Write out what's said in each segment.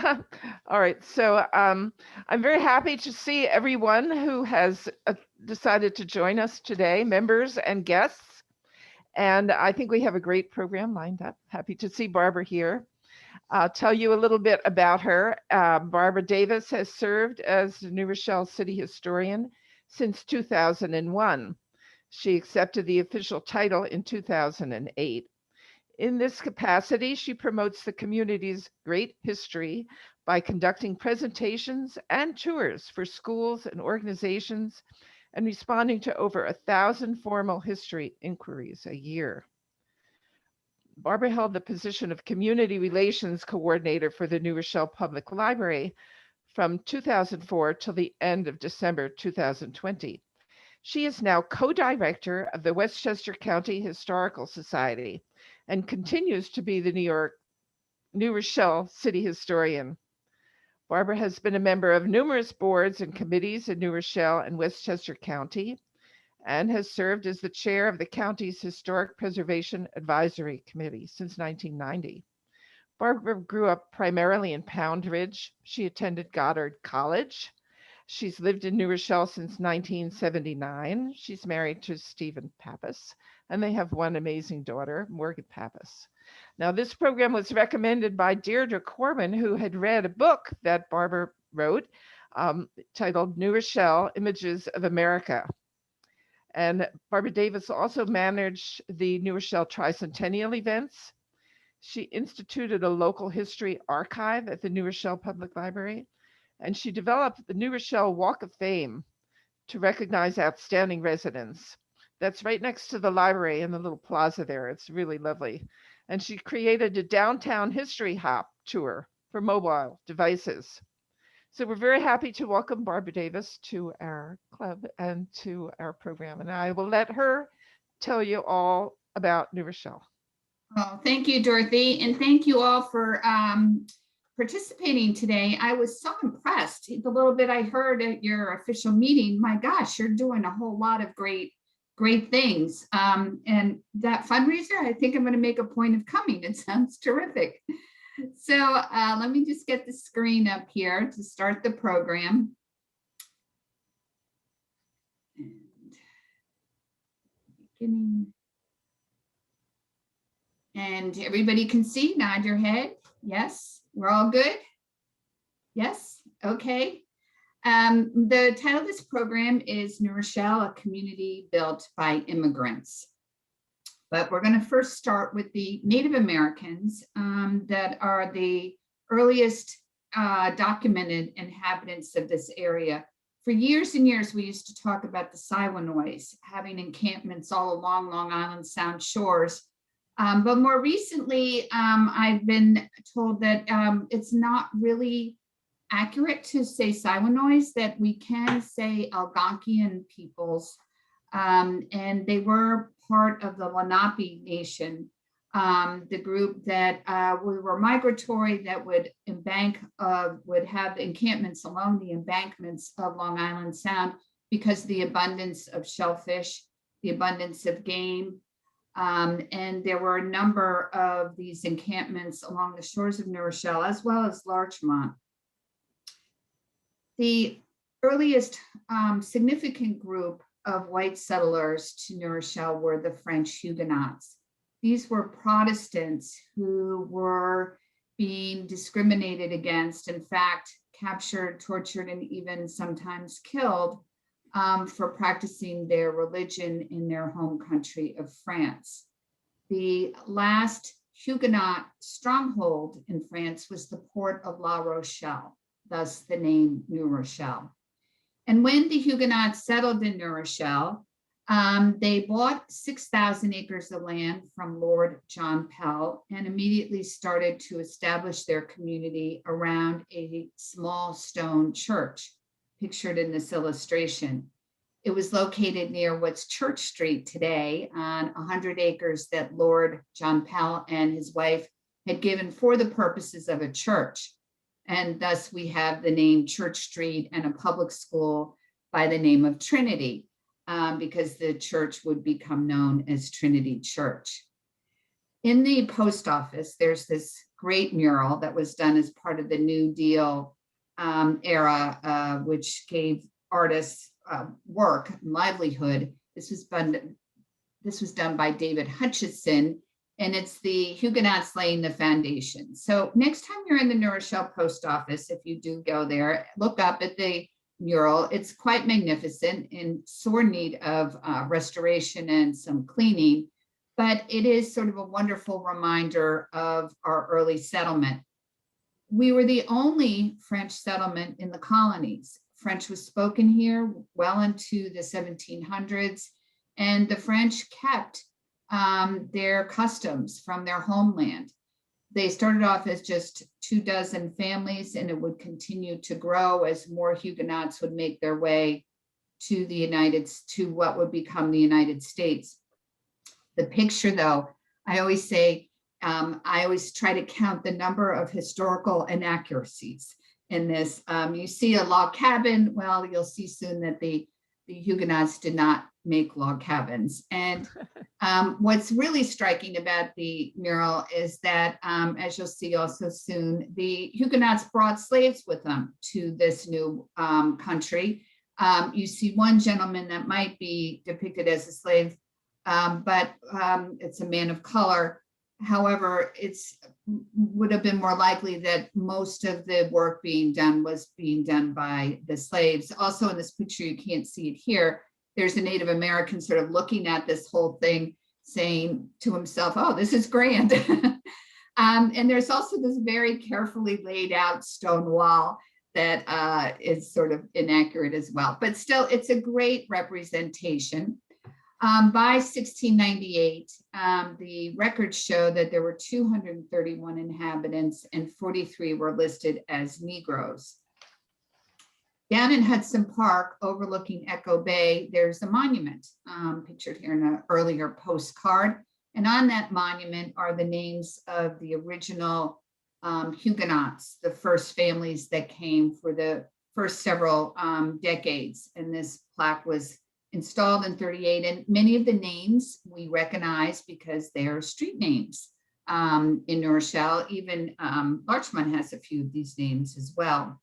All right, so I'm very happy to see everyone who has decided to join us today, members and guests. And I think we have a great program lined up. Happy to see Barbara here. I'll tell you a little bit about her. Barbara Davis has served as the New Rochelle City Historian since 2001. She accepted the official title in 2008. In this capacity, she promotes the community's great history by conducting presentations and tours for schools and organizations and responding to over 1,000 formal history inquiries a year. Barbara held the position of Community Relations Coordinator for the New Rochelle Public Library from 2004 till the end of December 2020. She is now co-director of the Westchester County Historical Society and continues to be the New Rochelle City Historian. Barbara has been a member of numerous boards and committees in New Rochelle and Westchester County and has served as the chair of the county's Historic Preservation Advisory Committee since 1990. Barbara grew up primarily in Pound Ridge. She attended Goddard College. She's lived in New Rochelle since 1979. She's married to Stephen Pappas, and they have one amazing daughter, Morgan Pappas. Now, this program was recommended by Deirdre Corbin, who had read a book that Barbara wrote titled New Rochelle, Images of America. And Barbara Davis also managed the New Rochelle Tricentennial events. She instituted a local history archive at the New Rochelle Public Library, and she developed the New Rochelle Walk of Fame to recognize outstanding residents. That's right next to the library in the little plaza there. It's really lovely. And she created a downtown history hop tour for mobile devices. So we're very happy to welcome Barbara Davis to our club and to our program. And I will let her tell you all about New Rochelle. Oh, thank you, Dorothy. And thank you all for participating today. I was so impressed. The little bit I heard at your official meeting, my gosh, you're doing a whole lot of great things. And that fundraiser, I think I'm going to make a point of coming. It sounds terrific. So let me just get the screen up here to start the program. And beginning. And everybody can see, nod your head. Yes, we're all good. Yes, okay. The title of this program is New Rochelle, a community built by immigrants. But we're going to first start with the Native Americans that are the earliest documented inhabitants of this area. For years and years, we used to talk about the Siwanois having encampments all along Long Island Sound shores. But more recently, I've been told that it's not really accurate to say Siwanois, that we can say Algonquian peoples, and they were part of the Lenape Nation, the group that we were migratory, that would have encampments along the embankments of Long Island Sound because of the abundance of shellfish, the abundance of game. And there were a number of these encampments along the shores of New Rochelle, as well as Larchmont. The earliest significant group of white settlers to New Rochelle were the French Huguenots. These were Protestants who were being discriminated against, in fact, captured, tortured, and even sometimes killed for practicing their religion in their home country of France. The last Huguenot stronghold in France was the port of La Rochelle, thus the name New Rochelle. And when the Huguenots settled in New Rochelle, they bought 6,000 acres of land from Lord John Pell and immediately started to establish their community around a small stone church pictured in this illustration. It was located near what's Church Street today on 100 acres that Lord John Pell and his wife had given for the purposes of a church. And thus we have the name Church Street and a public school by the name of Trinity, because the church would become known as Trinity Church. In the post office, there's this great mural that was done as part of the New Deal era, which gave artists work and livelihood. This was done by David Hutchison, and it's the Huguenots laying the foundation. So next time you're in the New Rochelle post office, if you do go there, look up at the mural. It's quite magnificent, in sore need of restoration and some cleaning, but it is sort of a wonderful reminder of our early settlement. We were the only French settlement in the colonies. French was spoken here well into the 1700s, and the French kept their customs from their homeland. They started off as just 24 families, and it would continue to grow as more Huguenots would make their way to what would become the United States. The picture, though, I always say, I always try to count the number of historical inaccuracies in this. You see a log cabin. Well, you'll see soon that the Huguenots did not make log cabins. And what's really striking about the mural is that, as you'll see also soon, the Huguenots brought slaves with them to this new country. You see one gentleman that might be depicted as a slave, but it's a man of color. However, would have been more likely that most of the work being done was being done by the slaves. Also in this picture, you can't see it here, there's a Native American sort of looking at this whole thing, saying to himself, oh, this is grand. And there's also this very carefully laid out stone wall that is sort of inaccurate as well. But still, it's a great representation. By 1698, the records show that there were 231 inhabitants and 43 were listed as Negroes. Down in Hudson Park, overlooking Echo Bay, there's a monument pictured here in an earlier postcard. And on that monument are the names of the original Huguenots, the first families that came for the first several decades. And this plaque was installed in 38. And many of the names we recognize because they're street names in New Rochelle. Even Larchmont has a few of these names as well.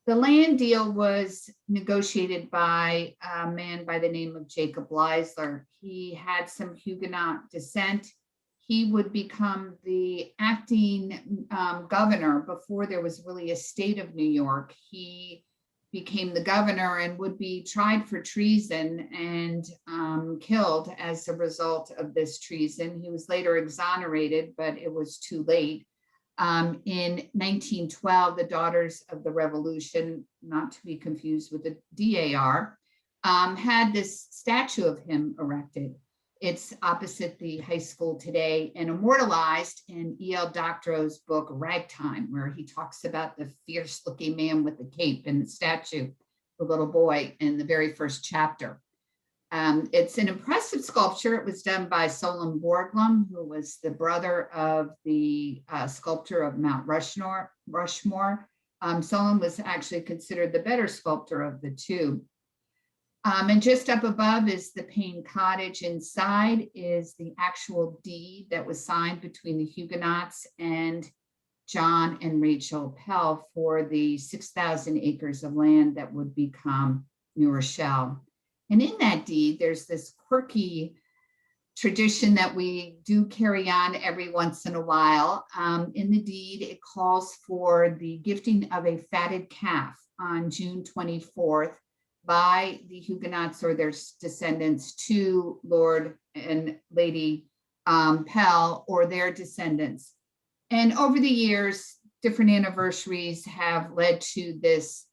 The land deal was negotiated by a man by the name of Jacob Leisler. He had some Huguenot descent. He would become the acting governor before there was really a state of New York. He became the governor and would be tried for treason and killed as a result of this treason. He was later exonerated, but it was too late. In 1912, the Daughters of the Revolution, not to be confused with the DAR, had this statue of him erected. It's opposite the high school today and immortalized in E.L. Doctorow's book, Ragtime, where he talks about the fierce looking man with the cape and the statue, the little boy, in the very first chapter. It's an impressive sculpture. It was done by Solon Borglum, who was the brother of the sculptor of Mount Rushmore. Solon was actually considered the better sculptor of the two. And just up above is the Payne Cottage. Inside is the actual deed that was signed between the Huguenots and John and Rachel Pell for the 6,000 acres of land that would become New Rochelle. And in that deed, there's this quirky tradition that we do carry on every once in a while. In the deed, it calls for the gifting of a fatted calf on June 24th by the Huguenots or their descendants to Lord and Lady Pell or their descendants. And over the years, different anniversaries have led to this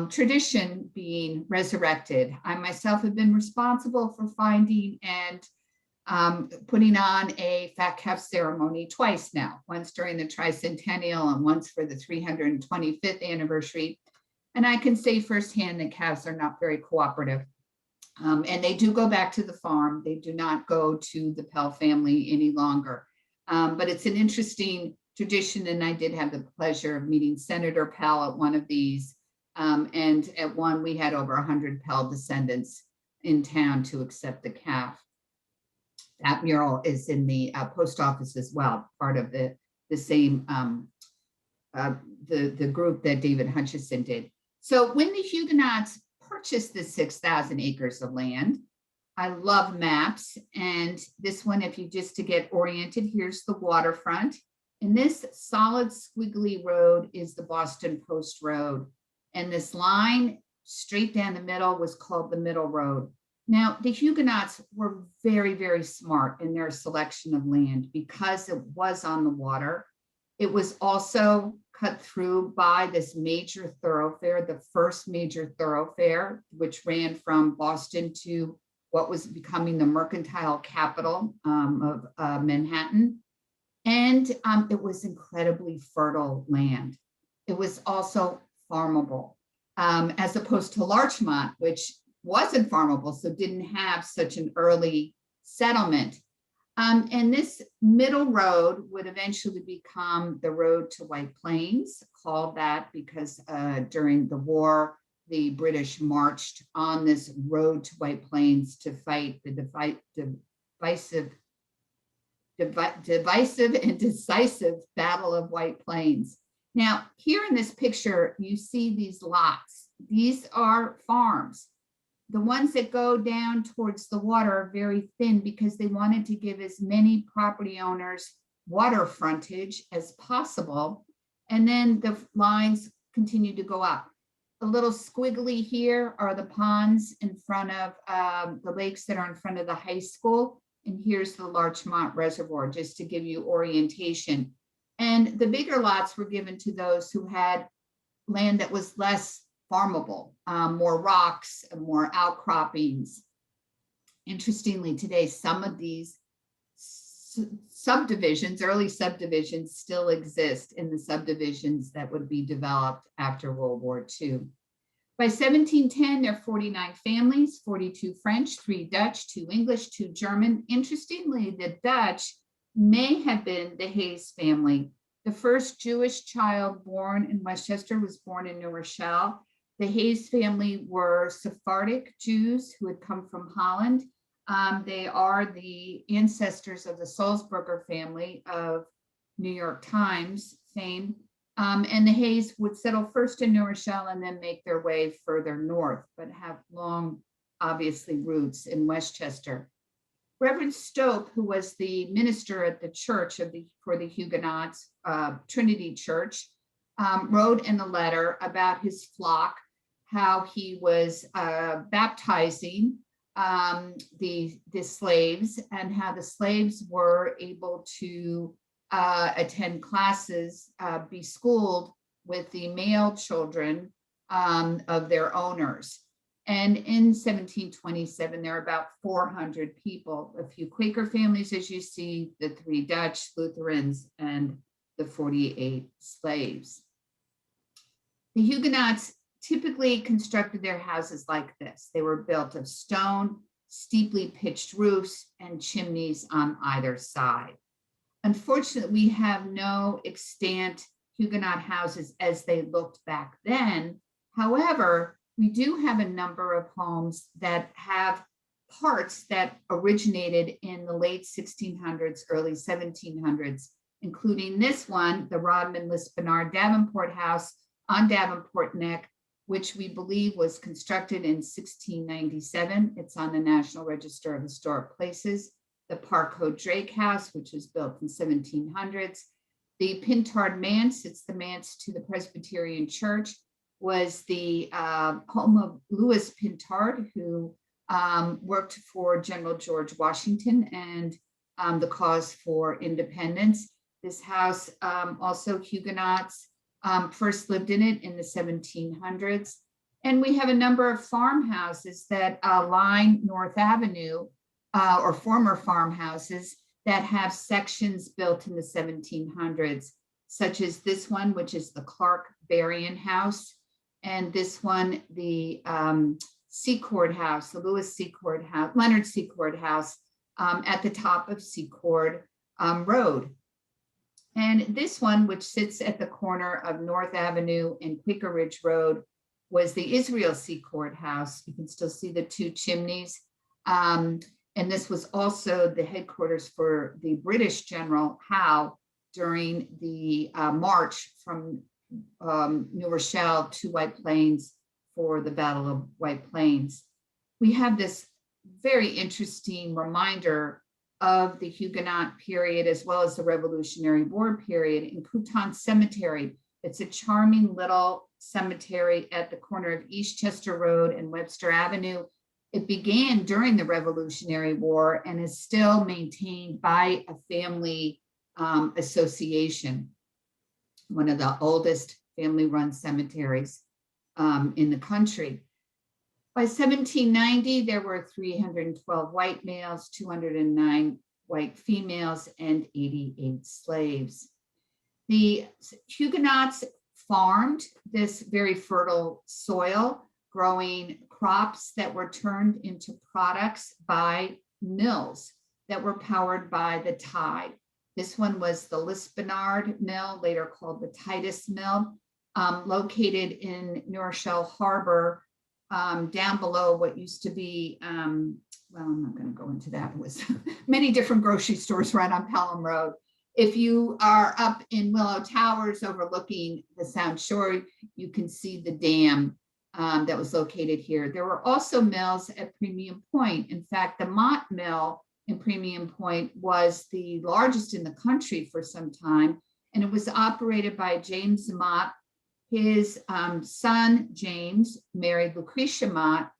tradition being resurrected. I myself have been responsible for finding and putting on a fat calf ceremony twice now, once during the tricentennial and once for the 325th anniversary. And I can say firsthand that calves are not very cooperative. And they do go back to the farm. They do not go to the Pell family any longer. But it's an interesting tradition. And I did have the pleasure of meeting Senator Pell at one of these. And at one, we had over 100 Pell descendants in town to accept the calf. That mural is in the post office as well, part of the the same the group that David Hutchison did. So when the Huguenots purchased the 6,000 acres of land, I love maps. And this one, if you just to get oriented, here's the waterfront. And this solid squiggly road is the Boston Post Road. And this line straight down the middle was called the Middle Road. Now, the Huguenots were very, very smart in their selection of land because it was on the water. It was also cut through by this major thoroughfare, the first major thoroughfare, which ran from Boston to what was becoming the mercantile capital of Manhattan. And it was incredibly fertile land. It was also farmable, as opposed to Larchmont, which wasn't farmable, so didn't have such an early settlement. And this middle road would eventually become the road to White Plains, called that because during the war, the British marched on this road to White Plains to fight the divisive and decisive Battle of White Plains. Now, here in this picture, you see these lots. These are farms. The ones that go down towards the water are very thin because they wanted to give as many property owners water frontage as possible. And then the lines continue to go up. The little squiggly here are the ponds in front of the lakes that are in front of the high school. And here's the Larchmont Reservoir, just to give you orientation. And the bigger lots were given to those who had land that was less farmable, more rocks, more outcroppings. Interestingly, today, some of these subdivisions, early subdivisions, still exist in the subdivisions that would be developed after World War II. By 1710, there are 49 families, 42 French, 3 Dutch, 2 English, 2 German. Interestingly, the Dutch may have been the Hayes family. The first Jewish child born in Westchester was born in New Rochelle. The Hayes family were Sephardic Jews who had come from Holland. They are the ancestors of the Sulzberger family of New York Times fame. And the Hayes would settle first in New Rochelle and then make their way further north, but have long, obviously, roots in Westchester. Reverend Stope, who was the minister at the church for the Huguenots, Trinity Church, wrote in a letter about his flock, how he was baptizing the slaves, and how the slaves were able to attend classes, be schooled with the male children of their owners. And in 1727, there are about 400 people, a few Quaker families, as you see, the 3 Dutch Lutherans, and the 48 slaves. The Huguenots typically constructed their houses like this. They were built of stone, steeply pitched roofs, and chimneys on either side. Unfortunately, we have no extant Huguenot houses as they looked back then. However, we do have a number of homes that have parts that originated in the late 1600s, early 1700s, including this one, the Rodman Lispenard Davenport House on Davenport Neck, which we believe was constructed in 1697. It's on the National Register of Historic Places. The Parco Drake House, which was built in 1700s. The Pintard Manse, it's the manse to the Presbyterian Church, was the home of Louis Pintard, who worked for General George Washington and the cause for independence. This house, also Huguenots first lived in it in the 1700s. And we have a number of farmhouses that line North Avenue, or former farmhouses that have sections built in the 1700s, such as this one, which is the Clark Berrien House, and this one, the Secord House, the Lewis Secord House, Leonard Secord House, at the top of Secord Road. And this one, which sits at the corner of North Avenue and Quaker Ridge Road, was the Israel Secord House. You can still see the 2 chimneys. And this was also the headquarters for the British General Howe, during the march from New Rochelle to White Plains for the Battle of White Plains. We have this very interesting reminder of the Huguenot period as well as the Revolutionary War period in Couton Cemetery. It's a charming little cemetery at the corner of Eastchester Road and Webster Avenue. It began during the Revolutionary War and is still maintained by a family association, one of the oldest family-run cemeteries in the country. By 1790, there were 312 white males, 209 white females, and 88 slaves. The Huguenots farmed this very fertile soil, growing crops that were turned into products by mills that were powered by the tide. This one was the Lispenard Mill, later called the Titus Mill, located in New Rochelle Harbor, down below what used to be, well, I'm not going to go into that. It was many different grocery stores right on Pelham Road. If you are up in Willow Towers overlooking the Sound Shore, you can see the dam that was located here. There were also mills at Premium Point. In fact, the Mott Mill in Premium Point was the largest in the country for some time, and it was operated by James Mott. His son, James, married Lucretia Mott,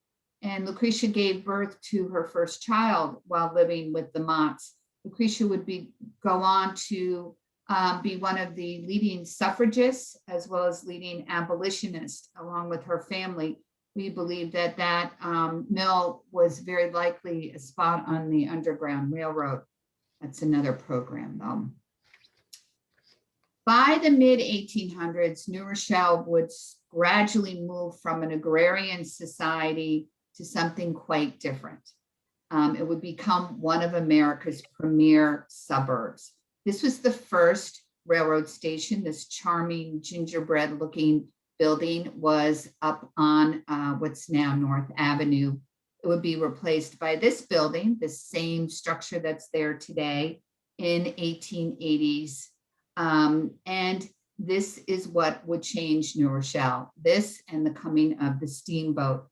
and Lucretia gave birth to her first child while living with the Motts. Lucretia would go on to be one of the leading suffragists as well as leading abolitionists along with her family. We believe that that mill was very likely a spot on the Underground Railroad. That's another program though. By the mid-1800s, New Rochelle would gradually move from an agrarian society to something quite different. It would become one of America's premier suburbs. This was the first railroad station. This charming gingerbread-looking building was up on what's now North Avenue. It would be replaced by this building, the same structure that's there today in 1880s. And this is what would change New Rochelle, this and the coming of the steamboat.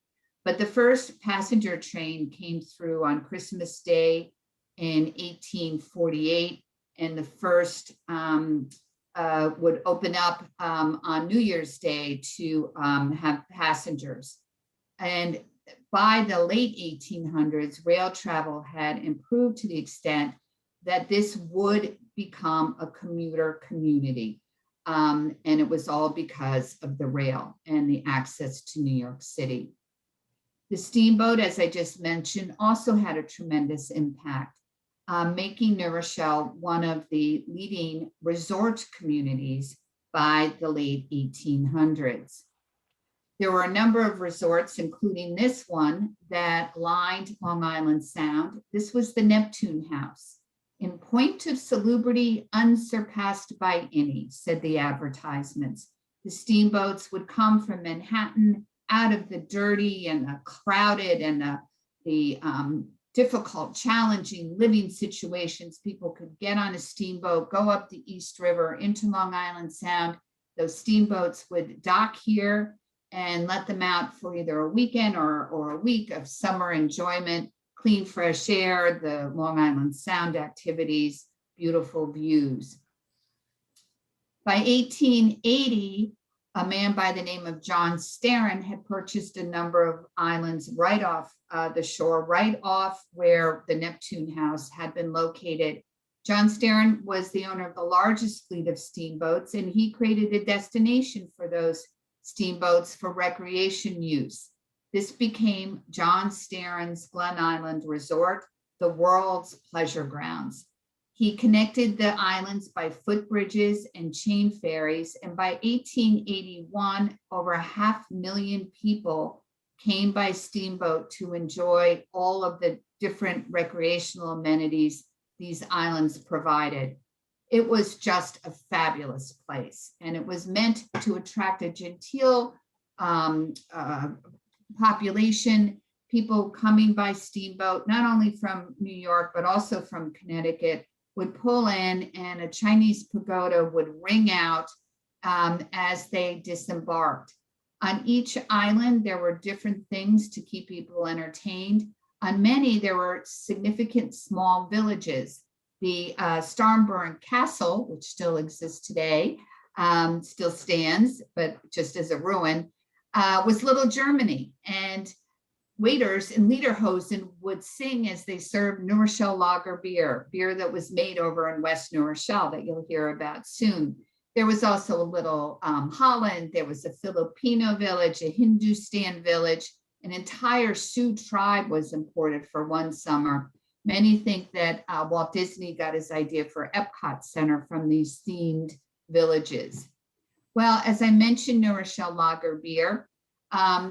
But the first passenger train came through on Christmas Day in 1848, and the first would open up on New Year's Day to have passengers. And by the late 1800s, rail travel had improved to the extent that this would become a commuter community. And it was all because of the rail and the access to New York City. The steamboat, as I just mentioned, also had a tremendous impact, making New Rochelle one of the leading resort communities by the late 1800s. There were a number of resorts, including this one that lined Long Island Sound. This was the Neptune House. In point of salubrity unsurpassed by any, said the advertisements. The steamboats would come from Manhattan out of the dirty and the crowded and the difficult, challenging living situations. People could get on a steamboat, go up the East River into Long Island Sound. Those steamboats would dock here and let them out for either a weekend or a week of summer enjoyment, clean, fresh air, the Long Island Sound activities, beautiful views. By 1880, a man by the name of John Starren had purchased a number of islands right off the shore, right off where the Neptune House had been located. John Starren was the owner of the largest fleet of steamboats, and he created a destination for those steamboats for recreation use. This became John Starren's Glen Island Resort, the world's pleasure grounds. He connected the islands by footbridges and chain ferries, and by 1881, over 500,000 people came by steamboat to enjoy all of the different recreational amenities these islands provided. It was just a fabulous place, and it was meant to attract a genteel population, people coming by steamboat, not only from New York, but also from Connecticut, would pull in and a Chinese pagoda would ring out as they disembarked. On each island, there were different things to keep people entertained. On many, there were significant small villages. The Starnburn Castle, which still exists today, still stands, but just as a ruin, was Little Germany. And waiters in Lederhosen would sing as they served New Rochelle lager beer that was made over in West New Rochelle that you'll hear about soon. There was also a little Holland, there was a Filipino village, a Hindustan village, an entire Sioux tribe was imported for one summer. Many think that Walt Disney got his idea for Epcot Center from these themed villages. Well, as I mentioned, New Rochelle lager beer.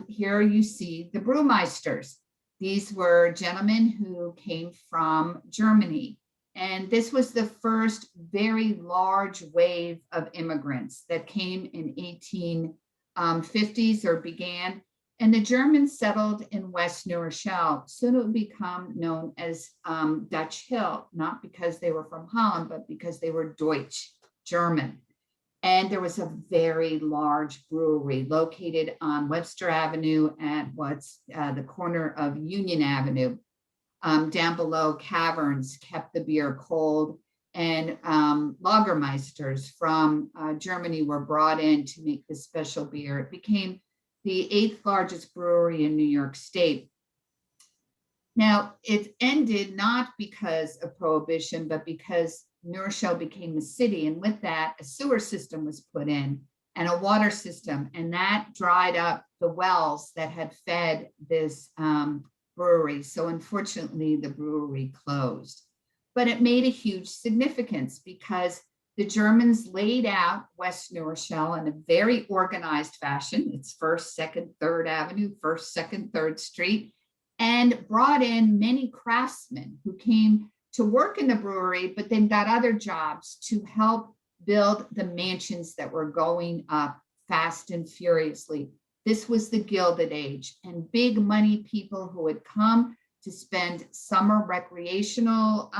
Here you see the brewmeisters. These were gentlemen who came from Germany. And this was the first very large wave of immigrants that came in 1850s or began. And the Germans settled in West New Rochelle. Soon it would become known as Dutch Hill, not because they were from Holland, but because they were Deutsch, German. And there was a very large brewery located on Webster Avenue at what's the corner of Union Avenue. Down below, caverns kept the beer cold, and lagermeisters from Germany were brought in to make this special beer. It became the 8th largest brewery in New York State. Now, it ended not because of prohibition, but because New Rochelle became a city, and with that, a sewer system was put in and a water system, and that dried up the wells that had fed this brewery. So unfortunately, the brewery closed. But it made a huge significance because the Germans laid out West New Rochelle in a very organized fashion. It's 1st, 2nd, 3rd Avenue, 1st, 2nd, 3rd Street, and brought in many craftsmen who came to work in the brewery, but then got other jobs to help build the mansions that were going up fast and furiously. This was the Gilded Age, and big money people who had come to spend summer recreational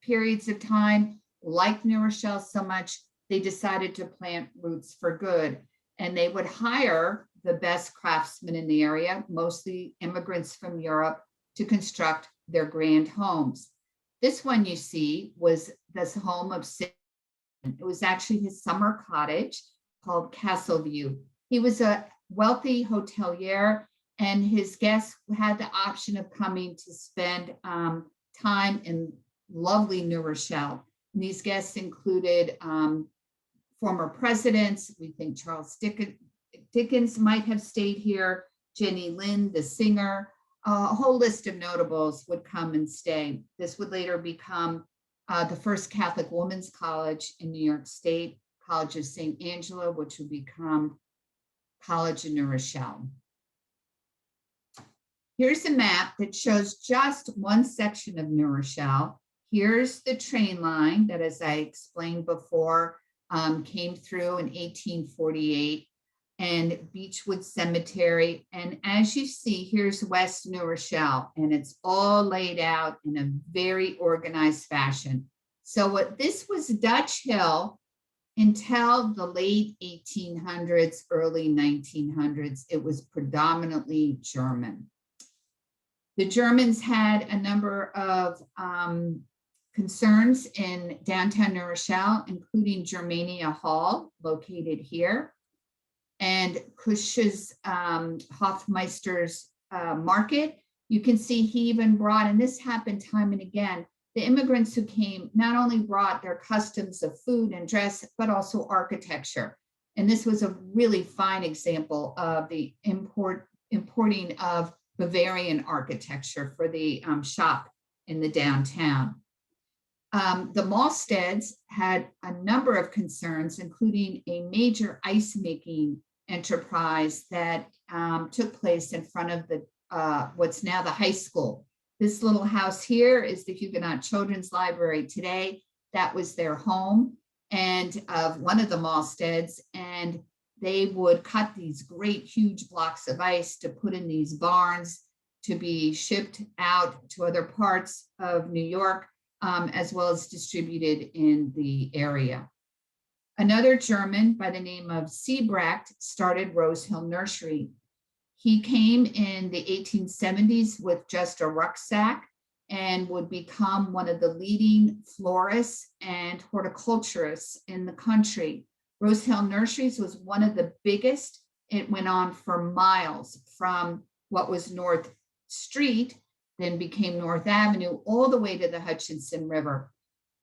periods of time, liked New Rochelle so much, they decided to plant roots for good. And they would hire the best craftsmen in the area, mostly immigrants from Europe, to construct their grand homes. This one you see was this home of Sid. It was actually his summer cottage called Castleview. He was a wealthy hotelier, and his guests had the option of coming to spend time in lovely New Rochelle. And these guests included former presidents. We think Charles Dickens might have stayed here, Jenny Lind, the singer. A whole list of notables would come and stay. This would later become the first Catholic women's college in New York State, College of St. Angela, which would become College of New Rochelle. Here's a map that shows just one section of New Rochelle. Here's the train line that, as I explained before, came through in 1848, and Beechwood Cemetery. And as you see, here's West New Rochelle, and it's all laid out in a very organized fashion. So what this was Dutch Hill until the late 1800s, early 1900s, it was predominantly German. The Germans had a number of concerns in downtown New Rochelle, including Germania Hall, located here, and Kusch's Hofmeister's Market. You can see he even brought, and this happened time and again, the immigrants who came not only brought their customs of food and dress, but also architecture. And this was a really fine example of the importing of Bavarian architecture for the shop in the downtown. The Malsteads had a number of concerns, including a major ice making enterprise that took place in front of the what's now the high school. This little house here is the Huguenot Children's Library today. That was their home and of one of the Malsteads, and they would cut these great huge blocks of ice to put in these barns to be shipped out to other parts of New York. as well as distributed in the area. Another German by the name of Siebrecht started Rose Hill Nursery. He came in the 1870s with just a rucksack and would become one of the leading florists and horticulturists in the country. Rose Hill Nurseries was one of the biggest. It went on for miles from what was North Street, then became North Avenue, all the way to the Hutchinson River.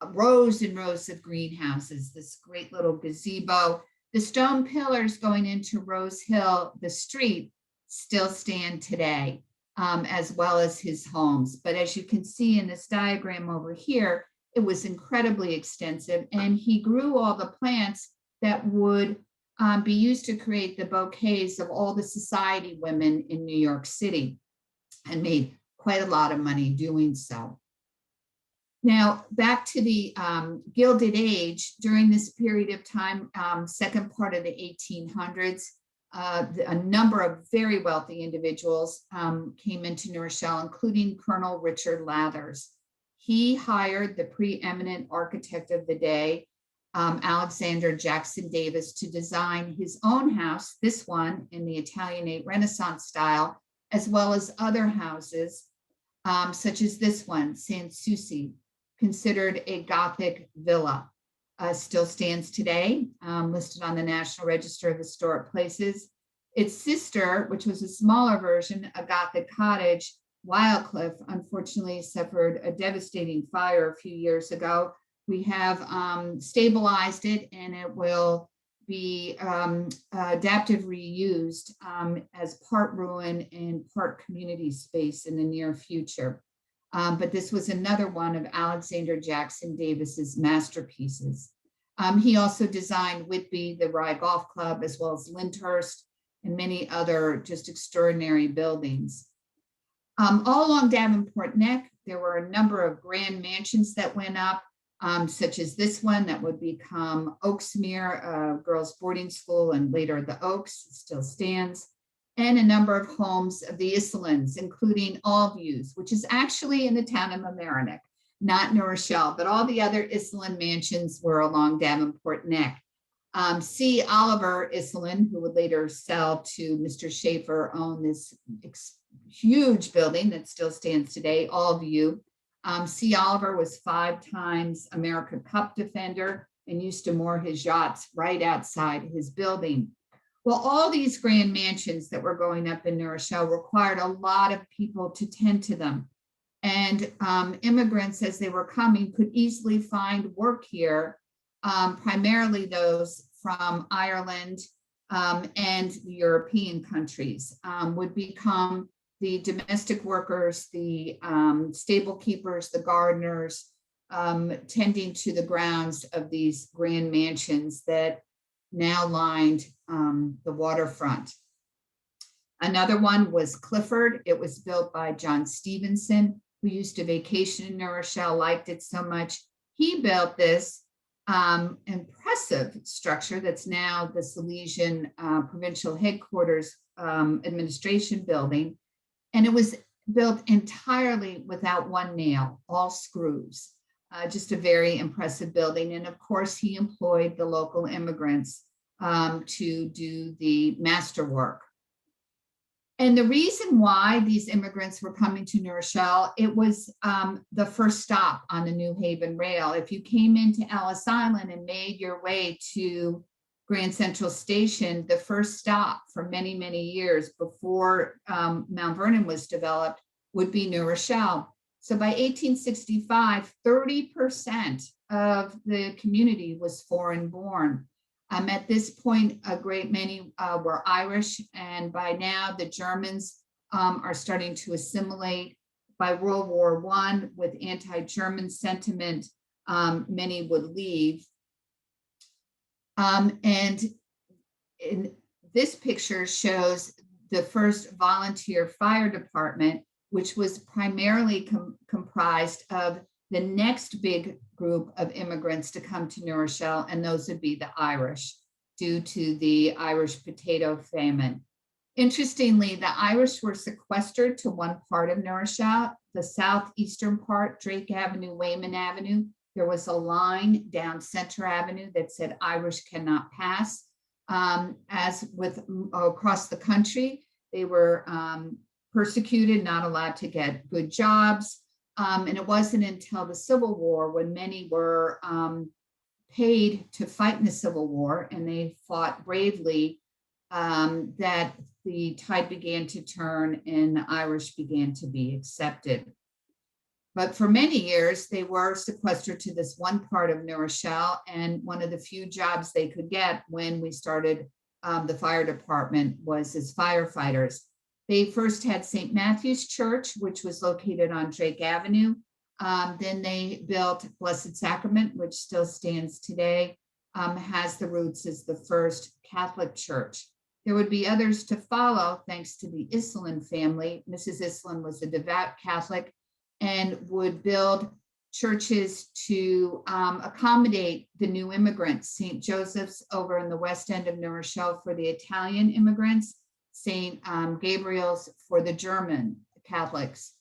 Rows and rows of greenhouses, this great little gazebo. The stone pillars going into Rose Hill, the street, still stand today, as well as his homes. But as you can see in this diagram over here, it was incredibly extensive, and he grew all the plants that would be used to create the bouquets of all the society women in New York City, and made quite a lot of money doing so. Now, back to the Gilded Age, during this period of time, second part of the 1800s, a number of very wealthy individuals came into New Rochelle, including Colonel Richard Lathers. He hired the preeminent architect of the day, Alexander Jackson Davis, to design his own house, this one in the Italianate Renaissance style, as well as other houses, such as this one, San Souci, considered a Gothic villa, still stands today, listed on the National Register of Historic Places. Its sister, which was a smaller version, a Gothic cottage, Wildcliff, unfortunately suffered a devastating fire a few years ago. We have stabilized it, and it will be adaptive reused as part ruin and part community space in the near future. But this was another one of Alexander Jackson Davis's masterpieces. He also designed Whitby, the Rye Golf Club, as well as Lyndhurst and many other just extraordinary buildings. All along Davenport Neck, there were a number of grand mansions that went up, such as this one that would become Oaksmere Girls Boarding School, and later the Oaks, still stands, and a number of homes of the Iselins, including Allviews, which is actually in the town of Mamaroneck, not New Rochelle, but all the other Iselin mansions were along Davenport Neck. C. Oliver Iselin, who would later sell to Mr. Schaefer, owned this huge building that still stands today, Allview. C. Oliver was 5 times America Cup defender and used to moor his yachts right outside his building. Well, all these grand mansions that were going up in New Rochelle required a lot of people to tend to them. And immigrants, as they were coming, could easily find work here, primarily those from Ireland and the European countries, would become the domestic workers, the stable keepers, the gardeners, tending to the grounds of these grand mansions that now lined the waterfront. Another one was Clifford. It was built by John Stevenson, who used to vacation in New Rochelle, liked it so much. He built this impressive structure that's now the Silesian Provincial Headquarters Administration Building. And it was built entirely without one nail, all screws. Just a very impressive building. And of course, he employed the local immigrants to do the masterwork. And the reason why these immigrants were coming to New Rochelle, it was the first stop on the New Haven Rail. If you came into Ellis Island and made your way to Grand Central Station, the first stop for many, many years before Mount Vernon was developed would be New Rochelle. So by 1865, 30% of the community was foreign born. At this point, a great many were Irish, and by now the Germans are starting to assimilate. By World War I, with anti-German sentiment, many would leave. And in this picture shows the first volunteer fire department, which was primarily comprised of the next big group of immigrants to come to New Rochelle, and those would be the Irish, due to the Irish potato famine. Interestingly, the Irish were sequestered to one part of New Rochelle, the southeastern part, Drake Avenue, Wayman Avenue, there was a line down Center Avenue that said Irish cannot pass. As with across the country, they were persecuted, not allowed to get good jobs. And it wasn't until the Civil War when many were paid to fight in the Civil War, and they fought bravely, that the tide began to turn and the Irish began to be accepted. But for many years, they were sequestered to this one part of New Rochelle, and one of the few jobs they could get when we started the fire department was as firefighters. They first had St. Matthew's Church, which was located on Drake Avenue. Then they built Blessed Sacrament, which still stands today, has the roots as the first Catholic church. There would be others to follow, thanks to the Iselin family. Mrs. Iselin was a devout Catholic and would build churches to accommodate the new immigrants. St. Joseph's over in the west end of New Rochelle for the Italian immigrants, St. Gabriel's for the German Catholics.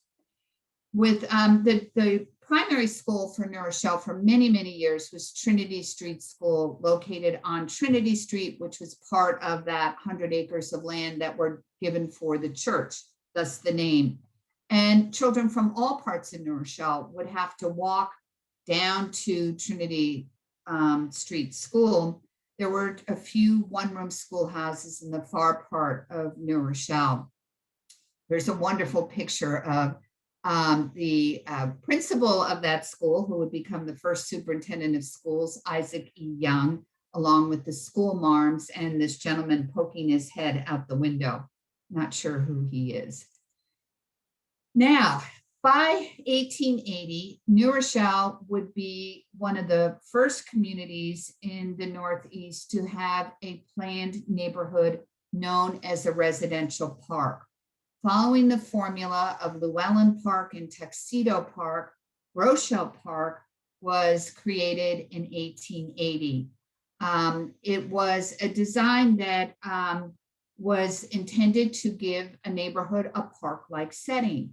With the primary school for New Rochelle for many, many years was Trinity Street School, located on Trinity Street, which was part of that 100 acres of land that were given for the church, thus the name. And children from all parts of New Rochelle would have to walk down to Trinity Street School. There were a few one-room schoolhouses in the far part of New Rochelle. There's a wonderful picture of the principal of that school, who would become the first superintendent of schools, Isaac E. Young, along with the school marms and this gentleman poking his head out the window. Not sure who he is. Now, by 1880, New Rochelle would be one of the first communities in the Northeast to have a planned neighborhood known as a residential park. Following the formula of Llewellyn Park and Tuxedo Park, Rochelle Park was created in 1880. It was a design that was intended to give a neighborhood a park-like setting.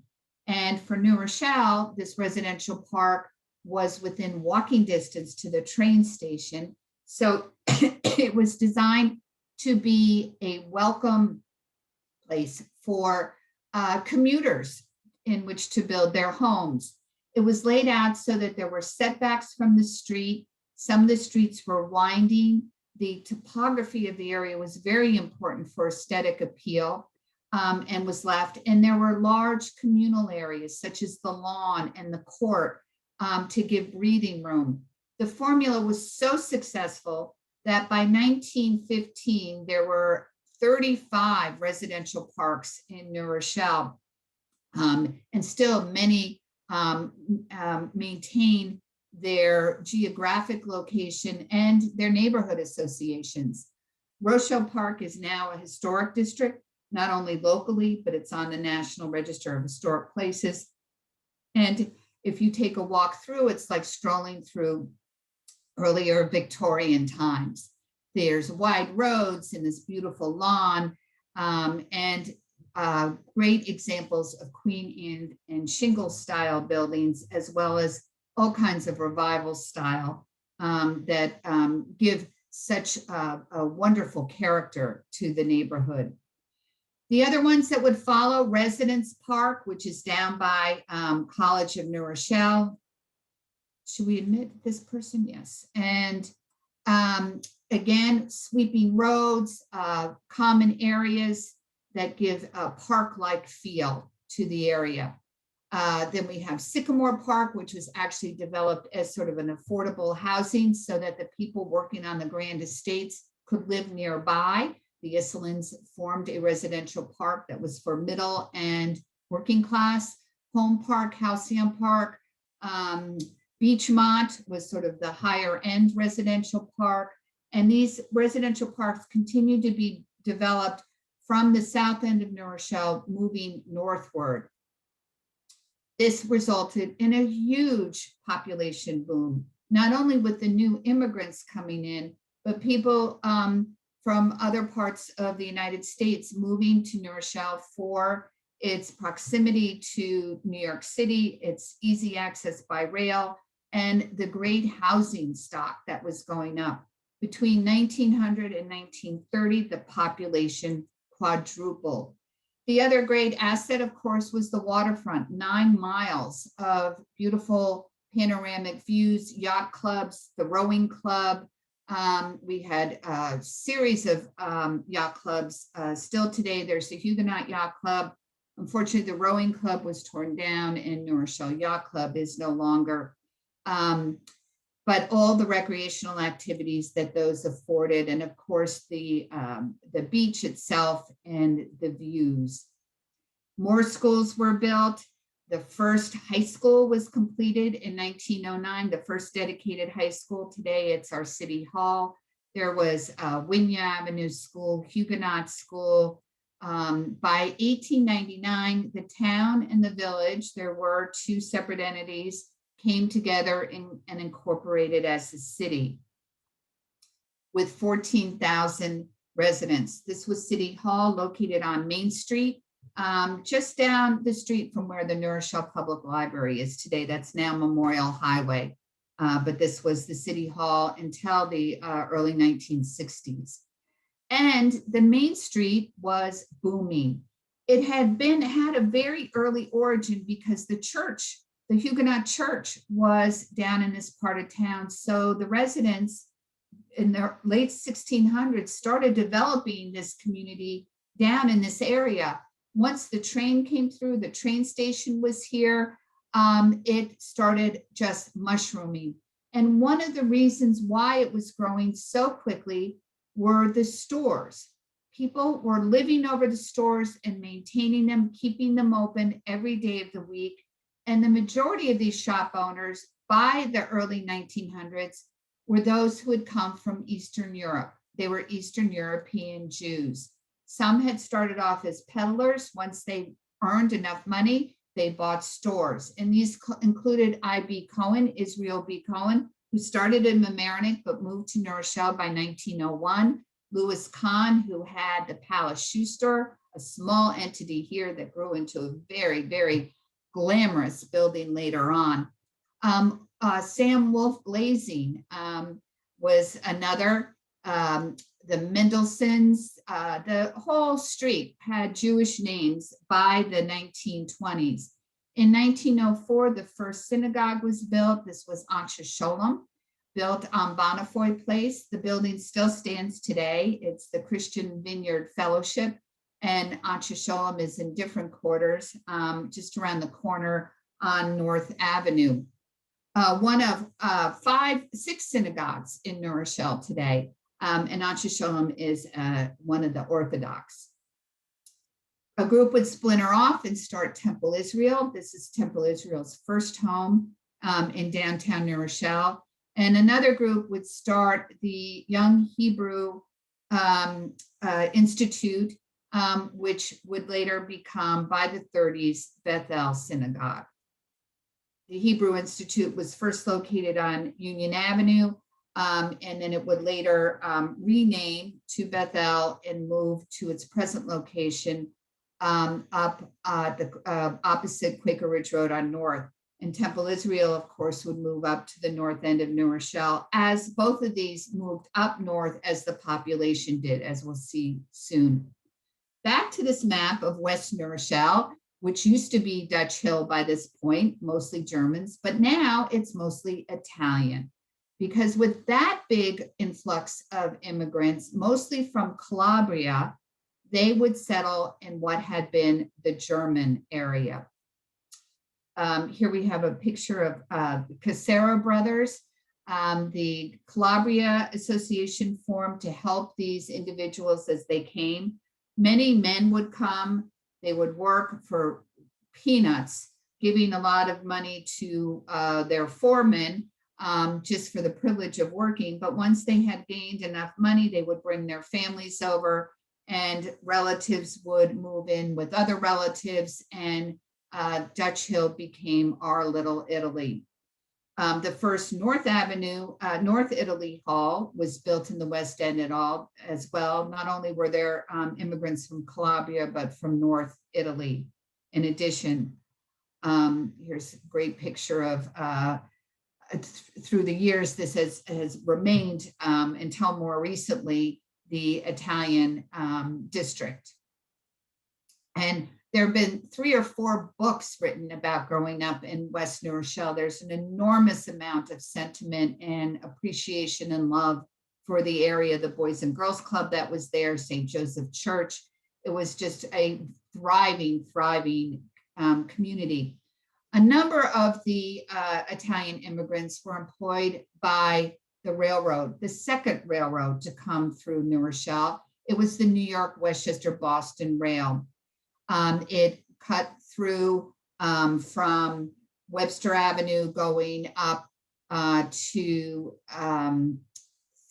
And for New Rochelle, this residential park was within walking distance to the train station. So it was designed to be a welcome place for commuters in which to build their homes. It was laid out so that there were setbacks from the street. Some of the streets were winding. The topography of the area was very important for aesthetic appeal, and was left. And there were large communal areas such as the lawn and the court to give breathing room. The formula was so successful that by 1915, there were 35 residential parks in New Rochelle, and still many maintain their geographic location and their neighborhood associations. Rochelle Park is now a historic district, not only locally, but it's on the National Register of Historic Places. And if you take a walk through, it's like strolling through earlier Victorian times. There's wide roads and this beautiful lawn, and great examples of Queen Anne and shingle style buildings, as well as all kinds of revival style that give such a wonderful character to the neighborhood. The other ones that would follow, Residence Park, which is down by College of New Rochelle. Should we admit this person? Yes. And again, sweeping roads, common areas that give a park-like feel to the area. Then we have Sycamore Park, which was actually developed as sort of an affordable housing so that the people working on the grand estates could live nearby. The Iselins formed a residential park that was for middle and working class. Home Park, Halcyon Park, Beachmont was sort of the higher end residential park. And these residential parks continue to be developed from the south end of New Rochelle, moving northward. This resulted in a huge population boom, not only with the new immigrants coming in, but people from other parts of the United States moving to New Rochelle for its proximity to New York City, its easy access by rail, and the great housing stock that was going up. Between 1900 and 1930, the population quadrupled. The other great asset, of course, was the waterfront, 9 miles of beautiful panoramic views, yacht clubs, the rowing club. We had a series of yacht clubs. Still today, there's the Huguenot Yacht Club. Unfortunately, the rowing club was torn down and New Rochelle Yacht Club is no longer. But all the recreational activities that those afforded, and of course the beach itself and the views. More schools were built. The first high school was completed in 1909, the first dedicated high school. Today it's our city hall. There was Wynyard Avenue School, Huguenot School. By 1899, the town and the village, there were 2 separate entities, came together and incorporated as a city with 14,000 residents. This was City Hall, located on Main Street, just down the street from where the New Rochelle Public Library is today. That's now Memorial Highway, but this was the City Hall until the early 1960s. And the Main Street was booming. It had a very early origin because the church, the Huguenot church, was down in this part of town. So the residents in the late 1600s started developing this community down in this area. Once the train came through, the train station was here, it started just mushrooming. And one of the reasons why it was growing so quickly were the stores. People were living over the stores and maintaining them, keeping them open every day of the week. And the majority of these shop owners by the early 1900s were those who had come from Eastern Europe. They were Eastern European Jews. Some had started off as peddlers. Once they earned enough money, they bought stores. And these included I.B. Cohen, Israel B. Cohen, who started in Mamaroneck but moved to New Rochelle by 1901. Louis Kahn, who had the Palace Shoe Store, a small entity here that grew into a very, very glamorous building later on. Sam Wolf Glazing was another. The Mendelssohns, the whole street had Jewish names by the 1920s. In 1904, the first synagogue was built. This was Anshe Sholem, built on Bonnefoy Place. The building still stands today. It's the Christian Vineyard Fellowship, and Anshe Sholem is in different quarters, just around the corner on North Avenue. One of 6 synagogues in New Rochelle today. And Anshe Sholem is one of the Orthodox. A group would splinter off and start Temple Israel. This is Temple Israel's first home in downtown New Rochelle. And another group would start the Young Hebrew Institute, which would later become, by the 30s, Bethel Synagogue. The Hebrew Institute was first located on Union Avenue, and then it would later rename to Bethel and move to its present location up the opposite Quaker Ridge Road on North. And Temple Israel, of course, would move up to the north end of New Rochelle, as both of these moved up north as the population did, as we'll see soon. Back to this map of West New Rochelle, which used to be Dutch Hill by this point, mostly Germans, but now it's mostly Italian. Because with that big influx of immigrants, mostly from Calabria, they would settle in what had been the German area. Here we have a picture of Casero brothers. The Calabria Association formed to help these individuals as they came. Many men would come. They would work for peanuts, giving a lot of money to their foremen just for the privilege of working. But once they had gained enough money, they would bring their families over, and relatives would move in with other relatives, and Dutch Hill became our little Italy. The first North Avenue, North Italy Hall was built in the West End as well. Not only were there immigrants from Calabria, but from North Italy. in addition. Here's a great picture of through the years, this has remained until more recently, the Italian district. And there have been 3 or 4 books written about growing up in West New Rochelle. There's an enormous amount of sentiment and appreciation and love for the area, the Boys and Girls Club that was there, St. Joseph Church. It was just a thriving community. A number of the Italian immigrants were employed by the railroad, the second railroad to come through New Rochelle. It was the New York, Westchester, Boston Rail. It cut through from Webster Avenue going up to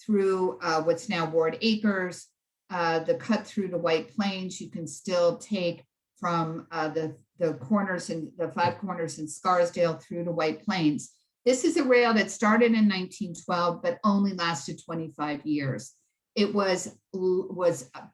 through what's now Ward Acres, the cut through to White Plains. You can still take from the corners and the 5 corners in Scarsdale through to White Plains. This is a rail that started in 1912, but only lasted 25 years. It was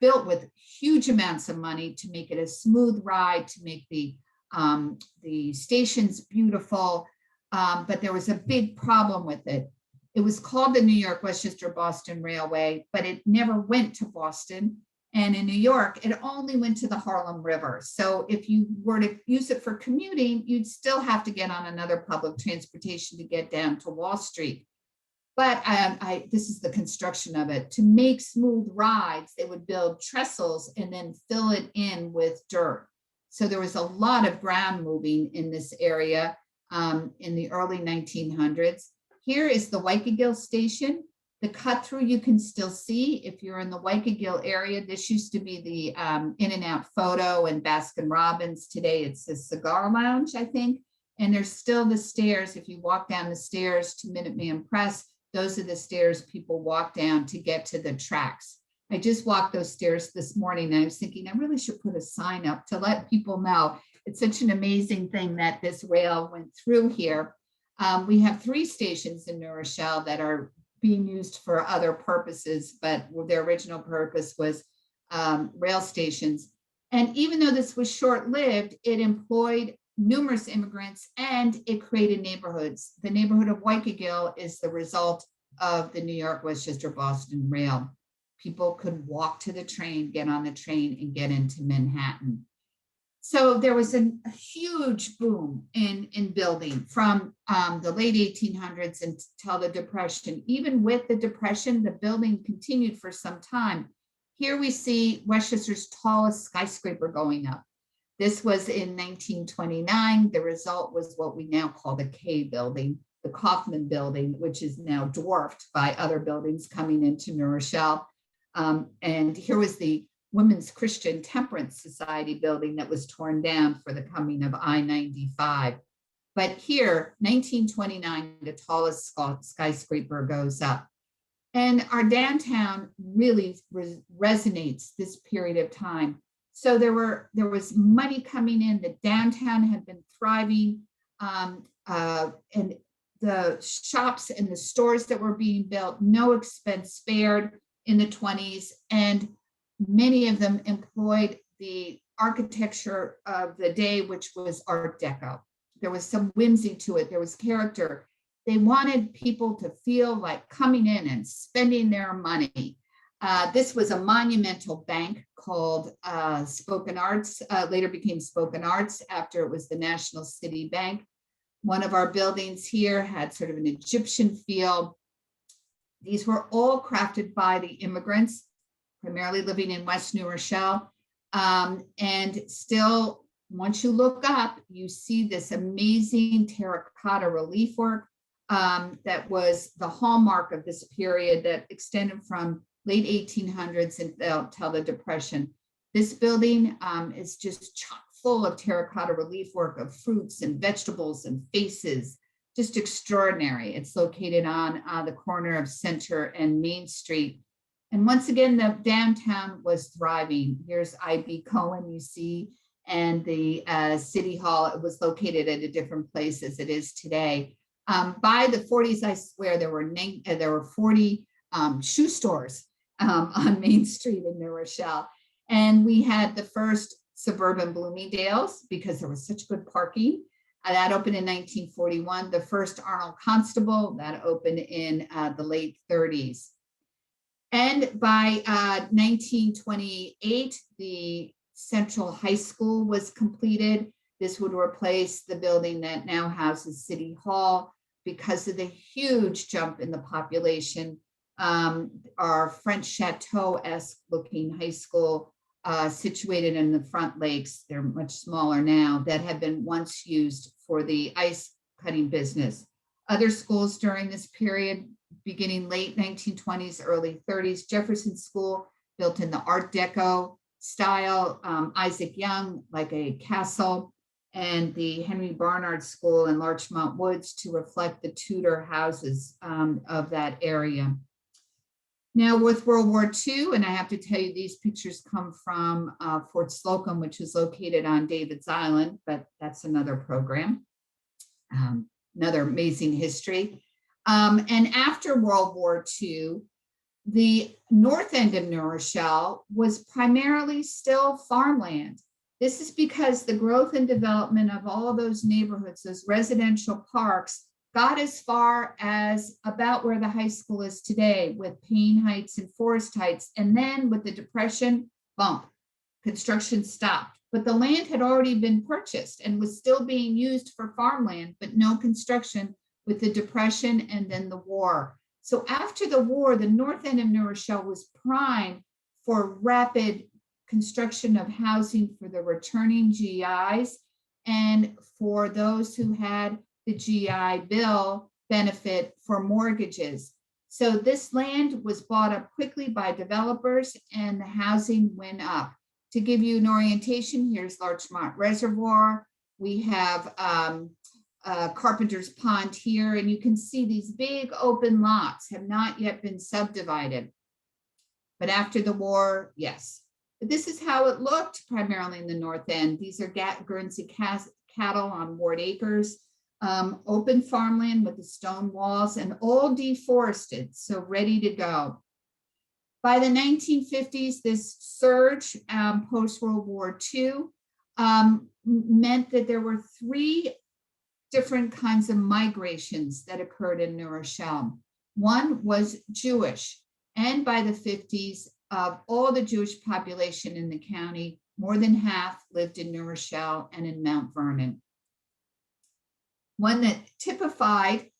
built with huge amounts of money to make it a smooth ride, to make the stations beautiful, but there was a big problem with it. It was called the New York, Westchester, Boston Railway, but it never went to Boston. And in New York, it only went to the Harlem River. So if you were to use it for commuting, you'd still have to get on another public transportation to get down to Wall Street. But this is the construction of it. To make smooth rides, they would build trestles and then fill it in with dirt. So there was a lot of ground moving in this area in the early 1900s. Here is the Waikagill station. The cut through you can still see if you're in the Waikagill area. This used to be the In-N-Out Photo and Baskin Robbins. Today it's the Cigar Lounge, I think. And there's still the stairs. If you walk down the stairs to Minuteman Press, those are the stairs people walk down to get to the tracks. I just walked those stairs this morning and I was thinking I really should put a sign up to let people know. It's such an amazing thing that this rail went through here. We have 3 stations in New Rochelle that are being used for other purposes, but their original purpose was rail stations. And even though this was short-lived, it employed numerous immigrants and it created neighborhoods. The neighborhood of Waikagill is the result of the New York, Westchester, Boston Rail. People could walk to the train, get on the train and get into Manhattan. So there was a huge boom in building from the late 1800s until the Depression. Even with the Depression, the building continued for some time. Here we see Westchester's tallest skyscraper going up. This was in 1929. The result was what we now call the K building, the Kaufman building, which is now dwarfed by other buildings coming into New Rochelle. And here was the Women's Christian Temperance Society building that was torn down for the coming of I-95. But here, 1929, the tallest skyscraper goes up. And our downtown really resonates this period of time. So there was money coming in. The downtown had been thriving, and the shops and the stores that were being built, no expense spared in the 20s, and many of them employed the architecture of the day, which was Art Deco. There was some whimsy to it. There was character. They wanted people to feel like coming in and spending their money. This was a monumental bank called Spoken Arts, later became Spoken Arts after it was the National City Bank. One of our buildings here had sort of an Egyptian feel. These were all crafted by the immigrants, primarily living in West New Rochelle. And still, once you look up, you see this amazing terracotta relief work that was the hallmark of this period that extended from late 1800s until the Depression. This building is just chock full of terracotta relief work of fruits and vegetables and faces, just extraordinary. It's located on the corner of Center and Main Street. And once again, the downtown was thriving. Here's I.B. Cohen, you see, and the City Hall. It was located at a different place as it is today. By the 40s, I swear there were 40 shoe stores on Main Street in New Rochelle. And we had the first suburban Bloomingdale's because there was such good parking. That opened in 1941. The first Arnold Constable, that opened in the late 30s. And by 1928, the Central High School was completed. This would replace the building that now houses City Hall. Because of the huge jump in the population, our French Chateau-esque looking high school situated in the Front Lakes, they're much smaller now, that had been once used for the ice cutting business. Other schools during this period, beginning late 1920s, early 30s, Jefferson School, built in the Art Deco style, Isaac Young, like a castle, and the Henry Barnard School in Larchmont Woods to reflect the Tudor houses of that area. Now with World War II, and I have to tell you, these pictures come from Fort Slocum, which is located on David's Island, but that's another program, another amazing history. And after World War II, the north end of New Rochelle was primarily still farmland. This is because the growth and development of all of those neighborhoods, those residential parks, got as far as about where the high school is today with Payne Heights and Forest Heights. And then with the Depression, bump, construction stopped. But the land had already been purchased and was still being used for farmland, but no construction with the Depression and then the war. So after the war, the north end of New Rochelle was prime for rapid construction of housing for the returning GIs and for those who had the GI Bill benefit for mortgages. So this land was bought up quickly by developers and the housing went up. To give you an orientation, here's Larchmont Reservoir. We have Carpenter's Pond here, and you can see these big open lots have not yet been subdivided. But after the war, yes. But this is how it looked primarily in the north end. These are Guernsey cattle on Ward Acres, open farmland with the stone walls and all deforested, so ready to go. By the 1950s, this surge post-World War II meant that there were three different kinds of migrations that occurred in New Rochelle. One was Jewish, and by the 50s, of all the Jewish population in the county, more than half lived in New Rochelle and in Mount Vernon. One that typified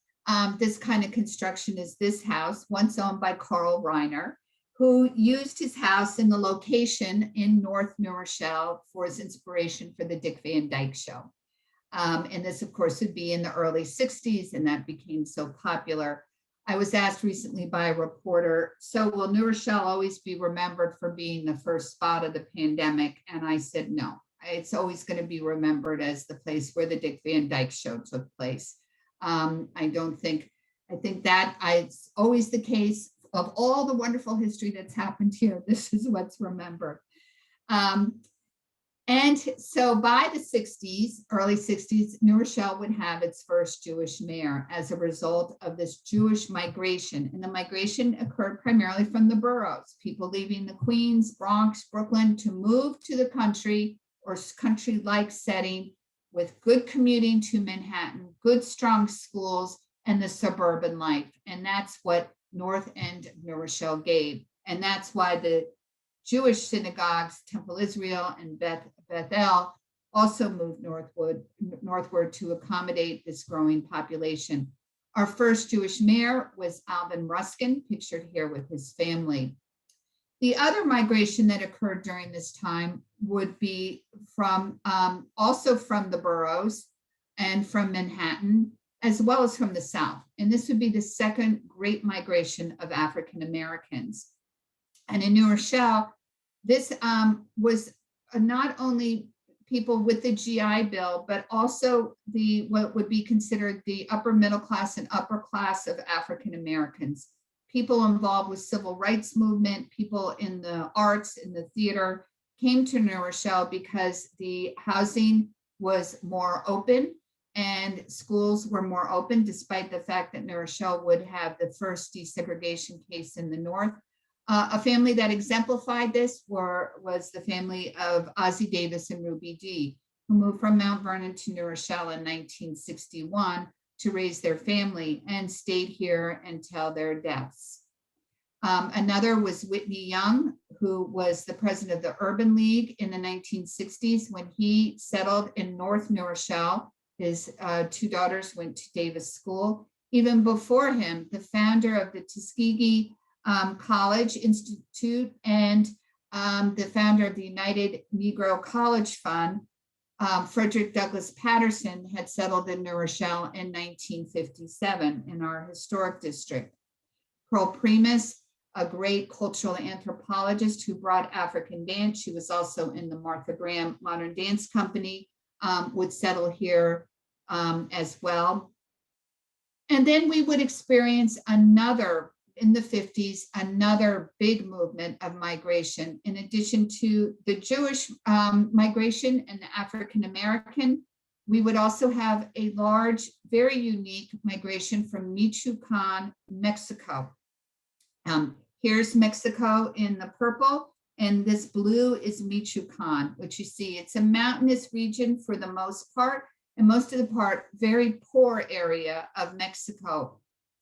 this kind of construction is this house, once owned by Carl Reiner, who used his house in the location in North New Rochelle for his inspiration for the Dick Van Dyke Show. And this, of course, would be in the early 60s, and that became so popular. I was asked recently by a reporter, so will New Rochelle always be remembered for being the first spot of the pandemic? And I said, no, it's always going to be remembered as the place where the Dick Van Dyke Show took place. I think that it's always the case of all the wonderful history that's happened here. This is what's remembered. And so by the 60s, early 60s, New Rochelle would have its first Jewish mayor as a result of this Jewish migration. And the migration occurred primarily from the boroughs, people leaving the Queens, Bronx, Brooklyn to move to the country or country-like setting with good commuting to Manhattan, good strong schools, and the suburban life. And that's what North End of New Rochelle gave. And that's why the Jewish synagogues, Temple Israel and Bethel, also moved northward to accommodate this growing population. Our first Jewish mayor was Alvin Ruskin, pictured here with his family. The other migration that occurred during this time would be from also from the boroughs and from Manhattan, as well as from the South. And this would be the second great migration of African Americans. And in New Rochelle, this was not only people with the GI Bill, but also what would be considered the upper middle class and upper class of African Americans. People involved with civil rights movement, people in the arts, in the theater, came to New Rochelle because the housing was more open and schools were more open, despite the fact that New Rochelle would have the first desegregation case in the North. A family that exemplified this was the family of Ozzie Davis and Ruby Dee, who moved from Mount Vernon to New Rochelle in 1961 to raise their family and stayed here until their deaths. Another was Whitney Young, who was the president of the Urban League in the 1960s when he settled in North New Rochelle. His two daughters went to Davis School. Even before him, the founder of the Tuskegee College Institute and the founder of the United Negro College Fund, Frederick Douglass Patterson, had settled in New Rochelle in 1957 in our historic district. Pearl Primus, a great cultural anthropologist who brought African dance. She was also in the Martha Graham Modern Dance Company, would settle here as well. And then we would experience another, in the 50s, another big movement of migration. In addition to the Jewish migration and the African American, we would also have a large, very unique migration from Michoacan, Mexico. Here's Mexico in the purple, and this blue is Michoacan, which you see, it's a mountainous region for the most part, and most of the part, very poor area of Mexico.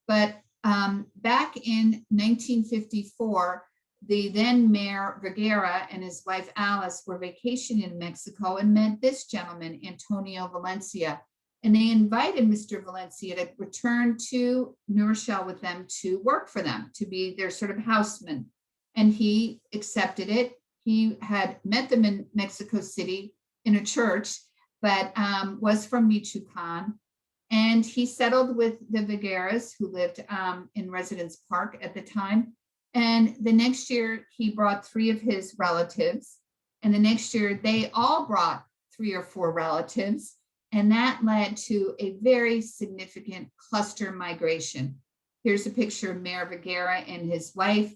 But back in 1954, the then Mayor Vergara and his wife Alice were vacationing in Mexico and met this gentleman, Antonio Valencia. And they invited Mr. Valencia to return to New Rochelle with them to work for them, to be their sort of houseman. And he accepted it. He had met them in Mexico City in a church, but was from Michoacan. And he settled with the Vergaras, who lived in Residence Park at the time. And the next year, he brought 3 of his relatives. And the next year, they all brought 3 or 4 relatives. And that led to a very significant cluster migration. Here's a picture of Mayor Vergara and his wife,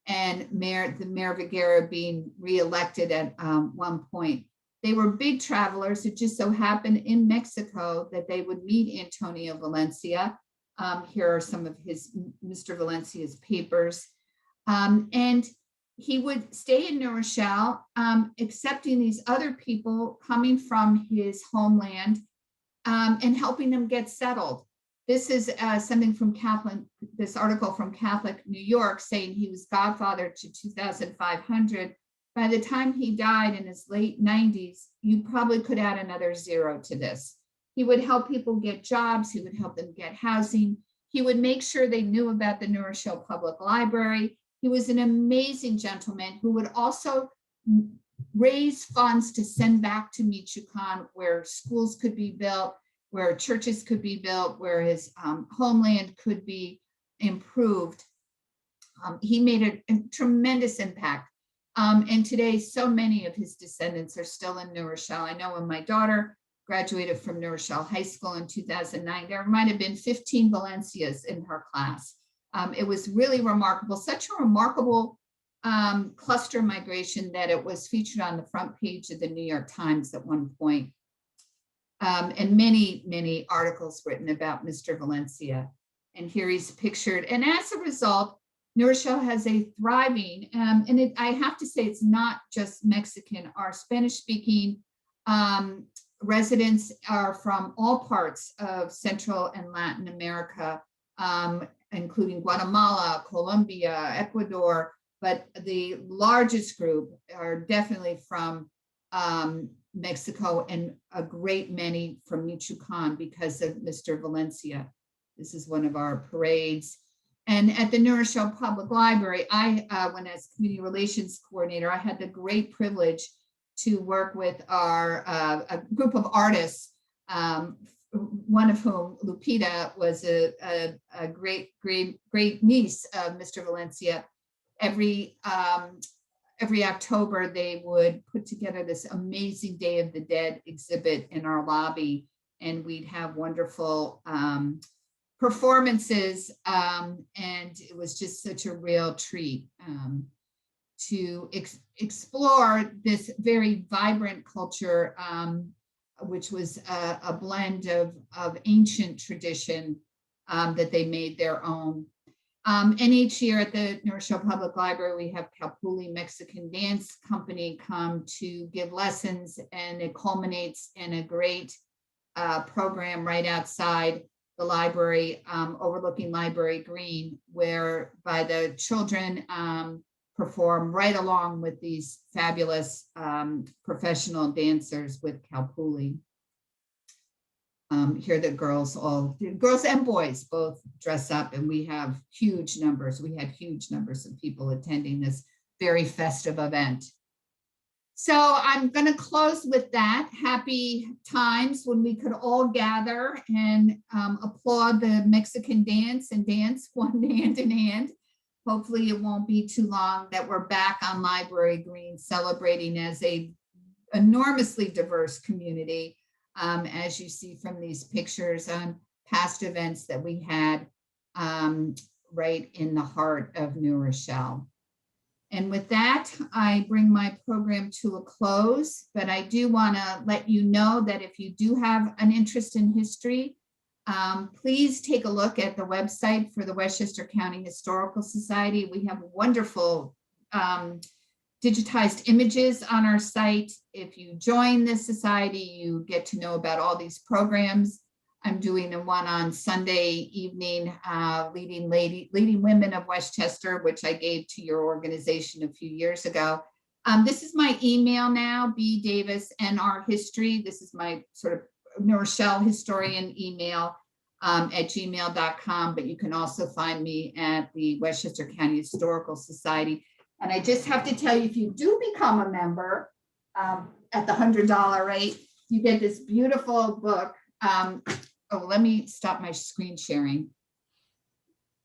and Mayor Vergara being reelected at one point. They were big travelers. It just so happened in Mexico that they would meet Antonio Valencia. Here are some of Mr. Valencia's papers. And he would stay in New Rochelle, accepting these other people coming from his homeland and helping them get settled. This is something from this article from Catholic New York saying he was godfather to 2,500. By the time he died in his late 90s, you probably could add another 0 to this. He would help people get jobs. He would help them get housing. He would make sure they knew about the New Rochelle Public Library. He was an amazing gentleman who would also raise funds to send back to Michoacan, where schools could be built, where churches could be built, where his homeland could be improved. He made a tremendous impact. And today, so many of his descendants are still in New Rochelle. I know when my daughter graduated from New Rochelle High School in 2009, there might have been 15 Valencias in her class. It was really remarkable, such a remarkable cluster migration that it was featured on the front page of the New York Times at one point. And many, many articles written about Mr. Valencia. And here he's pictured. And as a result, New Rochelle has a thriving, and I have to say it's not just Mexican. Our Spanish-speaking residents are from all parts of Central and Latin America, including Guatemala, Colombia, Ecuador, but the largest group are definitely from Mexico, and a great many from Michoacan because of Mr. Valencia. This is one of our parades. And at the New Rochelle Public Library, when as community relations coordinator, I had the great privilege to work with a group of artists, one of whom, Lupita, was a great niece of Mr. Valencia. Every October, they would put together this amazing Day of the Dead exhibit in our lobby, and we'd have wonderful performances, and it was just such a real treat to explore this very vibrant culture, which was a blend of ancient tradition that they made their own. And each year at the New Rochelle Public Library, we have Calpulli Mexican Dance Company come to give lessons, and it culminates in a great program right outside the library, overlooking Library Green, whereby the children perform right along with these fabulous professional dancers with Calpulli. Here the girls and boys both dress up, and we have huge numbers. We had huge numbers of people attending this very festive event. So I'm going to close with that. Happy times when we could all gather and applaud the Mexican dance and dance one hand in hand. Hopefully it won't be too long that we're back on Library Green celebrating as a enormously diverse community. As you see from these pictures on past events that we had right in the heart of New Rochelle. And with that, I bring my program to a close, but I do want to let you know that if you do have an interest in history, please take a look at the website for the Westchester County Historical Society. We have wonderful digitized images on our site. If you join this society, you get to know about all these programs. I'm doing one on Sunday evening, leading women of Westchester, which I gave to your organization a few years ago. This is my email now, bdavis_nrhistory. This is my sort of New Rochelle historian email at gmail.com, but you can also find me at the Westchester County Historical Society. And I just have to tell you, if you do become a member at the $100 rate, you get this beautiful book. Let me stop my screen sharing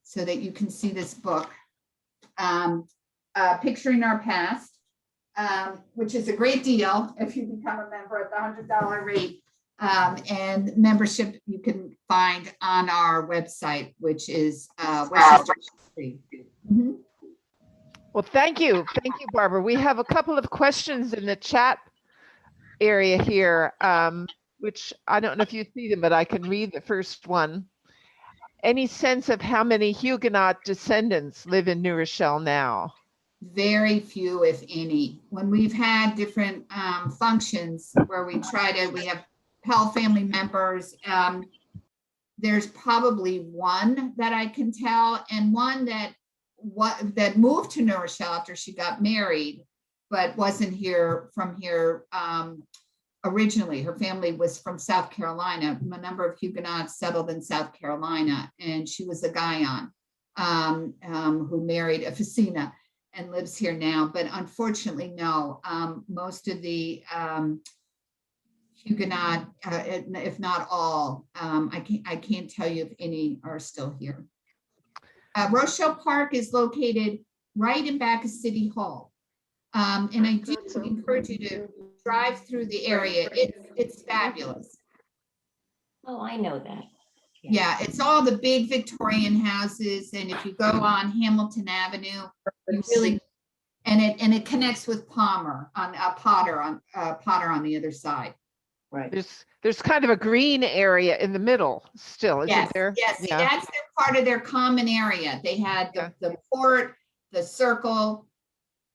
so that you can see this book, Picturing Our Past, which is a great deal if you become a member at the $100 rate. And membership you can find on our website, which is Westchester History. Mm-hmm. Well, thank you. Thank you, Barbara. We have a couple of questions in the chat area here, which I don't know if you see them, but I can read the first one. Any sense of how many Huguenot descendants live in New Rochelle now? Very few, if any. When we've had different functions where we have Pell family members, there's probably one that I can tell, and one that moved to New Rochelle after she got married, but wasn't from here originally. Her family was from South Carolina. A number of Huguenots settled in South Carolina, and she was a Guyon who married a Facina and lives here now. But unfortunately, no, most of the Huguenot, if not all, I can't tell you if any are still here. Rochelle Park is located right in back of City Hall. And I do encourage you to drive through the area. It's fabulous. Oh, I know that. Yeah, it's all the big Victorian houses. And if you go on Hamilton Avenue, you really, and it connects with Potter on the other side. Right. There's kind of a green area in the middle still, isn't there? Yes, Yeah. that's their part of their common area. They had the port, the circle.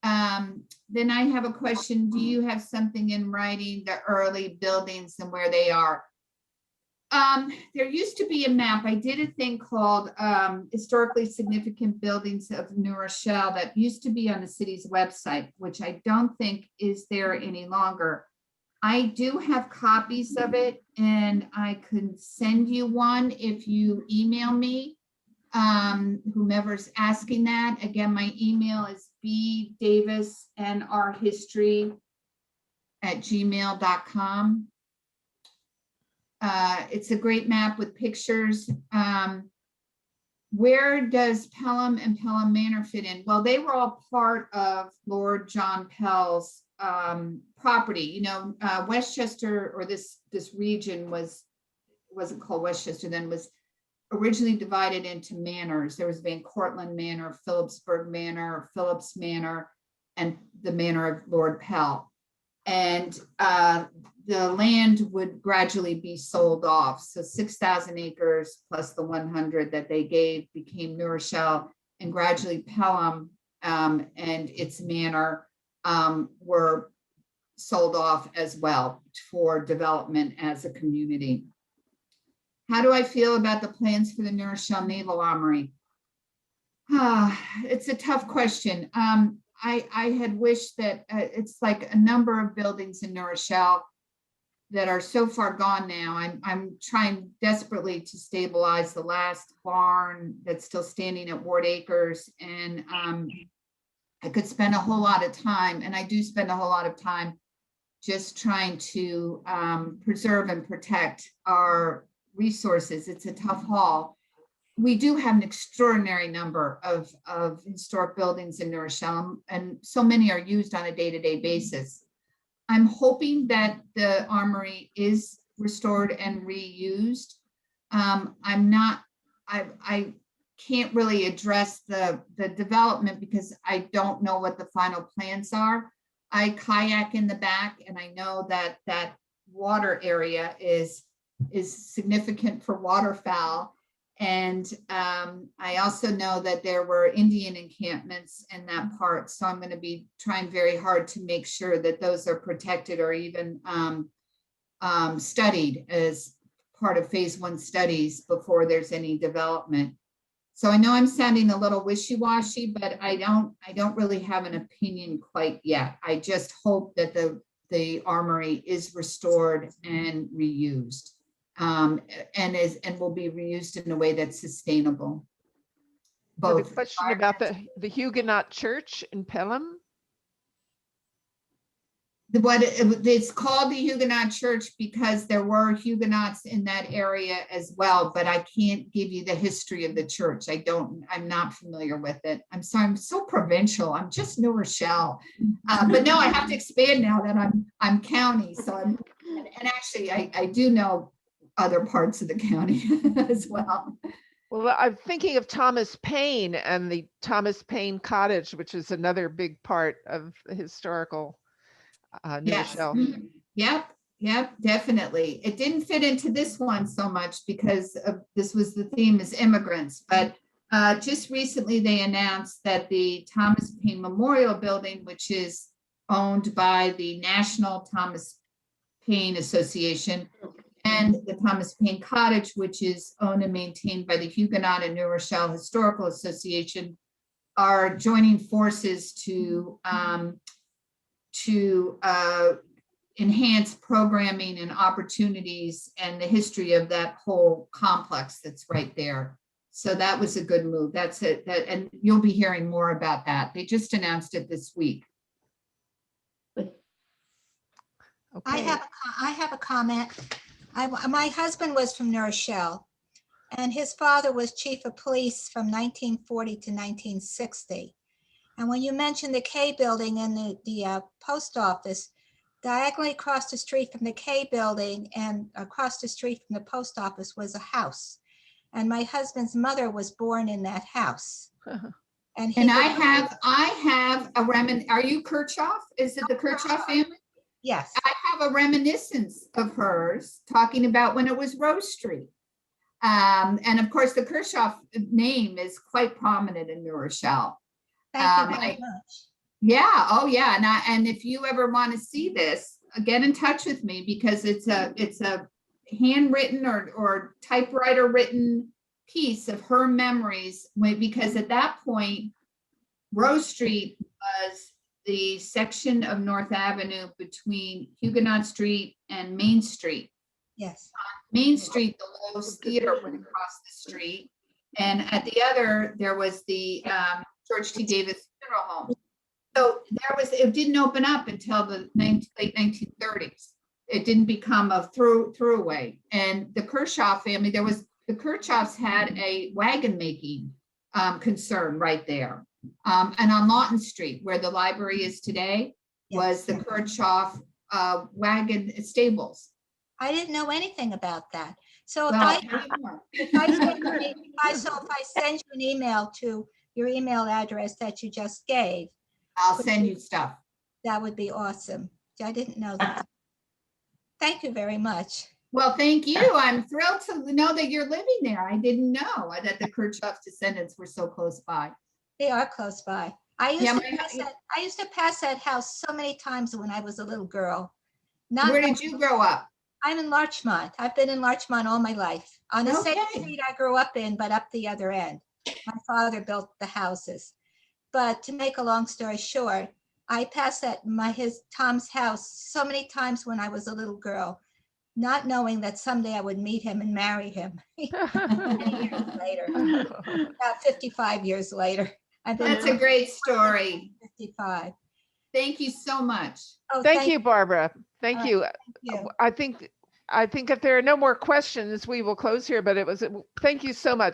Then I have a question. Do you have something in writing, the early buildings and where they are? There used to be a map. I did a thing called Historically Significant Buildings of New Rochelle that used to be on the city's website, which I don't think is there any longer. I do have copies of it, and I could send you one if you email me, whomever's asking that. Again, my email is bdavis_nrhistory@gmail.com. It's a great map with pictures. Where does Pelham and Pelham Manor fit in? Well, they were all part of Lord John Pell's property. You know, Westchester, or this region wasn't called Westchester then, was originally divided into manors. There was Van Cortlandt Manor, Phillipsburg Manor, Phillips Manor, and the manor of Lord Pell. And the land would gradually be sold off. So 6,000 acres plus the 100 that they gave became New Rochelle, and gradually Pelham and its manor were sold off as well for development as a community. How do I feel about the plans for the New Rochelle Naval Armory? It's a tough question. I had wished that it's like a number of buildings in New Rochelle that are so far gone now. I'm trying desperately to stabilize the last barn that's still standing at Ward Acres. And I could spend a whole lot of time, and I do spend a whole lot of time just trying to preserve and protect our resources. It's a tough haul. We do have an extraordinary number of historic buildings in New Rochelle, and so many are used on a day-to-day basis. I'm hoping that the armory is restored and reused. I can't really address the development because I don't know what the final plans are. I kayak in the back, and I know that that water area is significant for waterfowl. And I also know that there were Indian encampments in that part. So I'm going to be trying very hard to make sure that those are protected or even studied as part of phase 1 studies before there's any development. So I know I'm sounding a little wishy-washy, but I don't really have an opinion quite yet. I just hope that the armory is restored and reused. And will be reused in a way that's sustainable. The question about the Huguenot Church in Pelham. It's called the Huguenot Church because there were Huguenots in that area as well, but I can't give you the history of the church. I'm not familiar with it. I'm sorry, I'm so provincial. I'm just New Rochelle. But no, I have to expand now that I'm county. So and actually I do know other parts of the county as well. Well, I'm thinking of Thomas Paine and the Thomas Paine Cottage, which is another big part of the historical New Rochelle. Yep, definitely. It didn't fit into this one so much because this was the theme is immigrants, but just recently they announced that the Thomas Paine Memorial Building, which is owned by the National Thomas Paine Association, and the Thomas Paine Cottage, which is owned and maintained by the Huguenot and New Rochelle Historical Association, are joining forces to enhance programming and opportunities and the history of that whole complex that's right there. So that was a good move. That's it. And you'll be hearing more about that. They just announced it this week. Okay. I have a comment. My husband was from New Rochelle, and his father was chief of police from 1940 to 1960. And when you mentioned the K building and the post office, diagonally across the street from the K building and across the street from the post office was a house. And my husband's mother was born in that house. And I have a remnant. Are you Kirchhoff? Is it the Kirchhoff family? Yes. I have a reminiscence of hers talking about when it was Rose Street. And of course, the Kirchhoff name is quite prominent in New Rochelle. Thank you very much. Yeah. Oh, yeah. And if you ever want to see this, get in touch with me because it's a handwritten or typewriter written piece of her memories. Because at that point, Rose Street was the section of North Avenue between Huguenot Street and Main Street. Yes. Main Street, the Lowe's Theater went across the street. And at the other, there was the George T. Davis Funeral Home. So it didn't open up until the late 1930s. It didn't become a throughway. And the Kirchhoff family, the Kirchhoffs had a wagon making concern right there. And on Lawton Street, where the library is today, was the Kirchhoff wagon stables. I didn't know anything about that. So if Well, I send you an email to your email address that you just gave, I'll send you stuff. that would be awesome. I didn't know that. Thank you very much. Well, thank you. I'm thrilled to know that you're living there. I didn't know that the Kirchhoff's descendants were so close by. They are close by. I Yeah, used to pass that house so many times when I was a little girl. Not Where did you grow up? I'm in Larchmont. I've been in Larchmont all my life. On the same Okay. street I grew up in, but up the other end. My father built the houses. But to make a long story short, I passed Tom's house so many times when I was a little girl, not knowing that someday I would meet him and marry him. Many years later, about 55 years later. That's a great story. 55. Thank you so much. Oh, Thank you, Barbara. Thank All right, you. Thank you. I think if there are no more questions, we will close here, but thank you so much.